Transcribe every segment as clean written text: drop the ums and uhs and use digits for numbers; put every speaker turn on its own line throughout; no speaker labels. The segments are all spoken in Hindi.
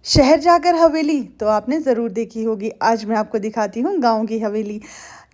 शहर जाकर हवेली तो आपने ज़रूर देखी होगी। आज मैं आपको दिखाती हूँ गाँव की हवेली।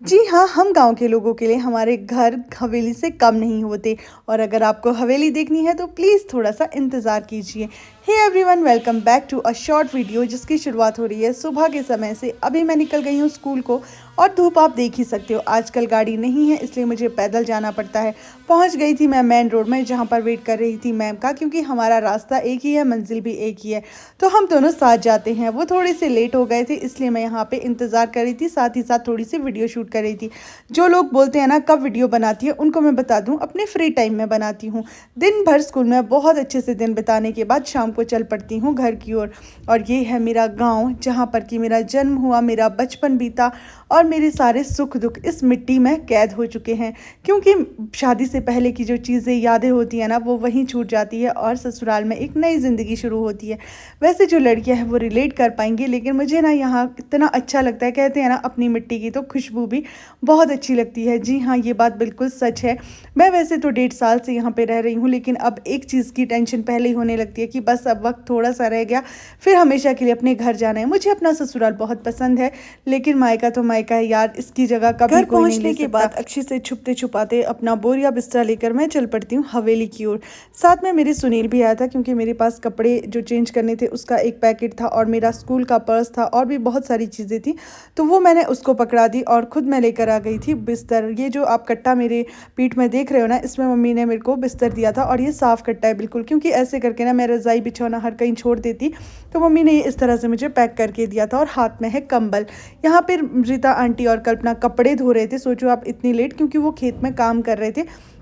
जी हाँ, हम गाँव के लोगों के लिए हमारे घर हवेली से कम नहीं होते। और अगर आपको हवेली देखनी है तो प्लीज़ थोड़ा-सा इंतज़ार कीजिए। Hey everyone, welcome back to a short video जिसकी शुरुआत हो रही है सुबह के समय से। अभी मैं निकल गई हूँ स्कूल को और धूप आप देख ही सकते हो। आजकल गाड़ी नहीं है इसलिए मुझे पैदल जाना पड़ता है। पहुँच गई थी मैं मेन रोड में जहाँ पर वेट कर रही थी मैम का, क्योंकि हमारा रास्ता एक ही है, मंजिल भी एक ही है। तो हम दोनों साथ जाते हैं। वो थोड़े से लेट हो गए थे इसलिए मैं यहाँ पे इंतज़ार कर रही थी, साथ ही साथ थोड़ी सी वीडियो शूट कर रही थी। जो लोग बोलते हैं ना कब वीडियो बनाती है, उनको मैं बता दूँ अपने फ्री टाइम में बनाती हूँ। दिन भर स्कूल में बहुत अच्छे से दिन बिताने के बाद शाम को चल पड़ती हूँ घर की ओर। और ये है मेरा गाँव जहाँ पर कि मेरा जन्म हुआ, मेरा बचपन बीता और मेरे सारे सुख दुख इस मिट्टी में कैद हो चुके हैं। क्योंकि शादी से पहले की जो चीज़ें यादें होती हैं ना, वो वहीं छूट जाती है और ससुराल में एक नई ज़िंदगी शुरू होती है। वैसे जो लड़कियां हैं वो रिलेट कर पाएंगी, लेकिन मुझे ना यहाँ इतना अच्छा लगता है। कहते हैं ना अपनी मिट्टी की तो खुशबू भी बहुत अच्छी लगती है। जी हाँ, ये बात बिल्कुल सच है। मैं वैसे तो 1.5 साल से यहाँ पे रह रही हूँ, लेकिन अब एक चीज़ की टेंशन पहले ही होने लगती है कि बस अब वक्त थोड़ा सा रह गया, फिर हमेशा के लिए अपने घर जाना है। मुझे अपना ससुराल बहुत पसंद है, लेकिन मायका तो मायका है यार, इसकी जगह कभी घर कोई नहीं ले सकता। पहुँचने के बाद अक्षी से छुपते छुपाते अपना बोरिया बिस्तर लेकर मैं चल पड़ती हूँ हवेली की ओर। साथ में मेरे सुनील भी आया था, क्योंकि मेरे पास कपड़े जो चेंज करने थे उसका एक पैकेट था और मेरा स्कूल का पर्स था और भी बहुत सारी चीज़ें थी। तो वो मैंने उसको पकड़ा दी और ख़ुद मैं लेकर आ गई थी बिस्तर। ये जो आप कट्टा मेरे पीठ में देख रहे हो ना, इसमें मम्मी ने मेरे को बिस्तर दिया था और ये साफ़ कट्टा है बिल्कुल, क्योंकि ऐसे करके ना मैं रज़ाई बिछौना हर कहीं छोड़ देती। तो मम्मी ने ये इस तरह से मुझे पैक करके दिया था और हाथ में है कंबल। यहाँ पर रीता आंटी और कल्पना कपड़े धो रहे थे। सोचो आप, इतनी लेट, क्योंकि वो खेत में काम कर रहे थे।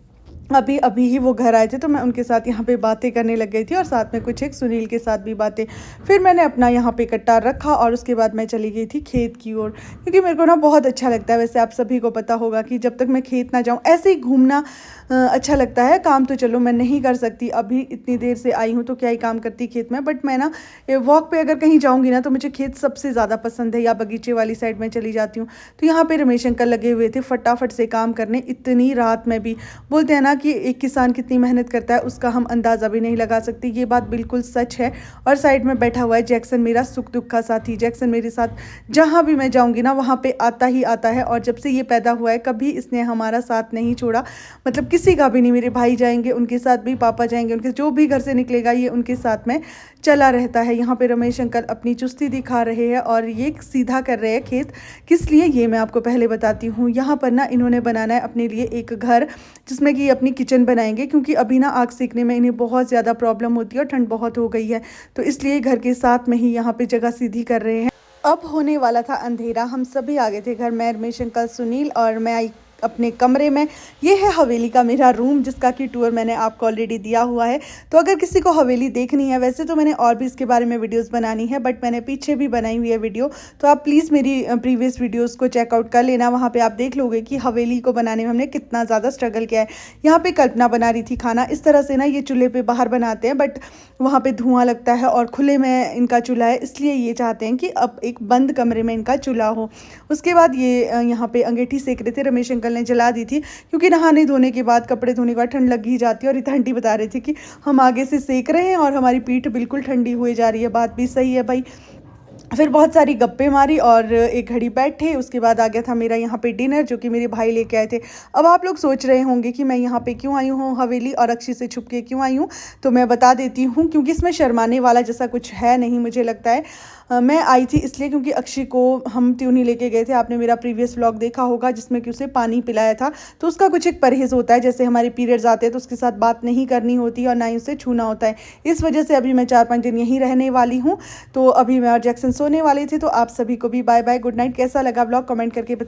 अभी अभी ही वो घर आए थे, तो मैं उनके साथ यहाँ पे बातें करने लग गई थी और साथ में कुछ एक सुनील के साथ भी बातें। फिर मैंने अपना यहाँ पे कट्टा रखा और उसके बाद मैं चली गई थी खेत की ओर, क्योंकि मेरे को ना बहुत अच्छा लगता है। वैसे आप सभी को पता होगा कि जब तक मैं खेत ना जाऊँ ऐसे ही घूमना अच्छा लगता है। काम तो चलो मैं नहीं कर सकती, अभी इतनी देर से आई हूँ तो क्या ही काम करती खेत में, बट मैं ना वॉक पे अगर कहीं जाऊँगी ना तो मुझे खेत सबसे ज़्यादा पसंद है, या बगीचे वाली साइड में चली जाती हूँ। तो यहाँ पे रमेश अंकल लगे हुए थे फटाफट से काम करने, इतनी रात में भी। बोलते हैं ना कि एक किसान कितनी मेहनत करता है उसका हम अंदाज़ा भी नहीं लगा सकते, ये बात बिल्कुल सच है। और साइड में बैठा हुआ है जैक्सन, मेरा सुख दुख का साथी। जैक्सन मेरे साथ जहाँ भी मैं जाऊँगी ना वहाँ पे आता ही आता है, और जब से ये पैदा हुआ है कभी इसने हमारा साथ नहीं छोड़ा, मतलब किसी का भी नहीं। मेरे भाई जाएंगे उनके साथ भी, पापा जाएंगे उनके, जो भी घर से निकलेगा ये उनके साथ में चला रहता है। यहाँ पे रमेश अंकल अपनी चुस्ती दिखा रहे हैं और ये सीधा कर रहे हैं खेत। किस लिए, ये मैं आपको पहले बताती हूँ। यहाँ पर ना इन्होंने बनाना है अपने लिए एक घर, जिसमें कि अपनी किचन बनाएंगे, क्योंकि अभी ना आग सेकने में इन्हें बहुत ज़्यादा प्रॉब्लम होती है और ठंड बहुत हो गई है, तो इसलिए घर के साथ में ही यहाँ पे जगह सीधी कर रहे हैं। अब होने वाला था अंधेरा, हम सभी आ गए थे घर में, रमेश अंकल, सुनील और मैं आई अपने कमरे में। ये है हवेली का मेरा रूम, जिसका कि टूर मैंने आपको ऑलरेडी दिया हुआ है। तो अगर किसी को हवेली देखनी है, वैसे तो मैंने और भी इसके बारे में वीडियोस बनानी है, बट मैंने पीछे भी बनाई हुई है वीडियो, तो आप प्लीज़ मेरी प्रीवियस वीडियोस को चेकआउट कर लेना। वहाँ पे आप देख लोगे कि हवेली को बनाने में हमने कितना ज़्यादा स्ट्रगल किया है। यहाँ पे कल्पना बना रही थी खाना। इस तरह से ना ये चूल्हे पर बाहर बनाते हैं, बट वहाँ पर धुआं लगता है और खुले में इनका चूल्हा है, इसलिए ये चाहते हैं कि अब एक बंद कमरे में इनका चूल्हा हो। उसके बाद ये यहाँ पर अंगीठी सेक रहे थे, रमेश अंकल ने जला दी थी, क्योंकि नहाने धोने के बाद, कपड़े धोने के बाद ठंड लग ही जाती है। और रीता आंटी बता रही थी कि हम आगे से सेक रहे हैं और हमारी पीठ बिल्कुल ठंडी हुई जा रही है। बात भी सही है भाई। फिर बहुत सारी गप्पे मारी और एक घड़ी बैठे। उसके बाद आ गया था मेरा यहाँ पे डिनर, जो कि मेरे भाई लेके आए थे। अब आप लोग सोच रहे होंगे कि मैं यहाँ पे क्यों आई हूँ हवेली और अक्षी से छुप के क्यों आई हूँ, तो मैं बता देती हूँ। क्योंकि इसमें शर्माने वाला जैसा कुछ है नहीं, मुझे लगता है। मैं आई थी इसलिए क्योंकि अक्षी को हम ट्यूनी लेके गए थे। आपने मेरा प्रीवियस व्लॉग देखा होगा जिसमें कि उसे पानी पिलाया था। तो उसका कुछ एक परहेज़ होता है, जैसे हमारे पीरियड्स आते हैं तो उसके साथ बात नहीं करनी होती और ना ही उसे छूना होता है। इस वजह से अभी मैं 4-5 दिन यहीं रहने वाली हूँ। तो अभी मैं और जैक्सन सोने वाले थे। तो आप सभी को भी बाय बाय, गुड नाइट। कैसा लगा व्लॉग कमेंट करके बता।